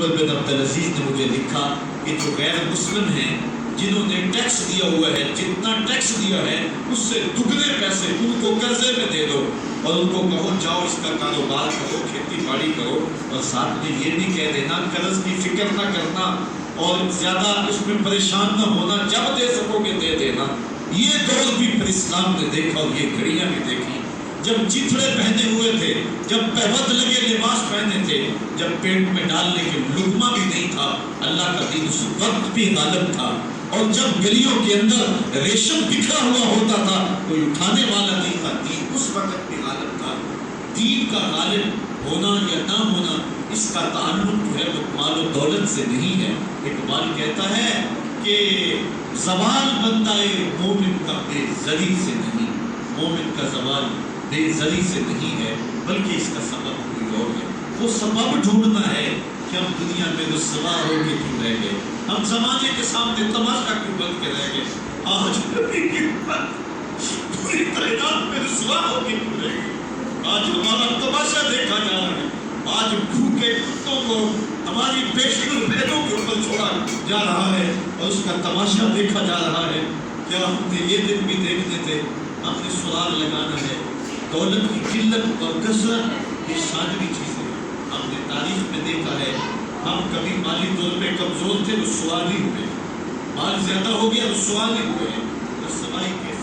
عمر بن عبدالعزیز نے مجھے لکھا کہ جو غیر مسلم ہیں جنہوں نے ٹیکس دیا ہوا ہے، جتنا ٹیکس دیا ہے اس سے دگنے پیسے ان کو قرضے میں دے دو اور ان کو کہو جاؤ اس کا کاروبار کرو، کھیتی باڑی کرو، اور ساتھ میں یہ بھی کہہ دینا قرض کی فکر نہ کرنا اور زیادہ اس میں پریشان نہ ہونا، جب دے سکو گے دے دینا۔ یہ دور بھی پھر اسلام نے دیکھا اور یہ گھڑیاں بھی دیکھی، جب چتھڑے پہنے ہوئے تھے، جب پہوت لگے لباس پہنے تھے، جب پیٹ میں ڈالنے کے لقمہ بھی نہیں تھا، اللہ کا دین اس وقت بھی غالب تھا، اور جب گلیوں کے اندر ریشم بکھرا ہوا ہوتا تھا کوئی اٹھانے والا نہیں تھا، دین اس وقت بھی غالب تھا۔ دین کا غالب ہونا یا نہ ہونا اس کا تعلق جو ہے وہ مال و دولت سے نہیں ہے۔ اقبال کہتا ہے کہ زوال بندہ مومن کا بے زری سے نہیں، مومن کا زوال بے زری سے نہیں ہے بلکہ اس کا سبب کوئی اور ہے۔ وہ سبب ڈھونڈنا ہے کہ ہم دنیا میں رسوا ہو کے کیوں رہ گئے، ہم زمانے کے سامنے تماشا کیوں بن کے رہ گئے، آج نبی کی امت پوری کائنات میں رسوا ہو کے کیوں رہ گئے، آج ہمارا تماشا دیکھا جا رہا ہے، آج بھوکے کتوں کو ہماری پیشگی بیٹوں کے اوپر چھوڑا جا رہا ہے اور اس کا تماشا دیکھا جا رہا ہے۔ کیا ہم نے یہ دن بھی دیکھنے تھے؟ ہم نے سراغ لگانا ہے۔ دولت کی قلت اور کثرت یہ ثانوی چیزیں ہم نے تاریخ میں دیکھا ہے۔ ہم کبھی مالی طور پہ کمزور تھے، رسوا نہیں ہوئے، مال زیادہ ہو گیا رسوا نہیں ہوئے، رسوائی کے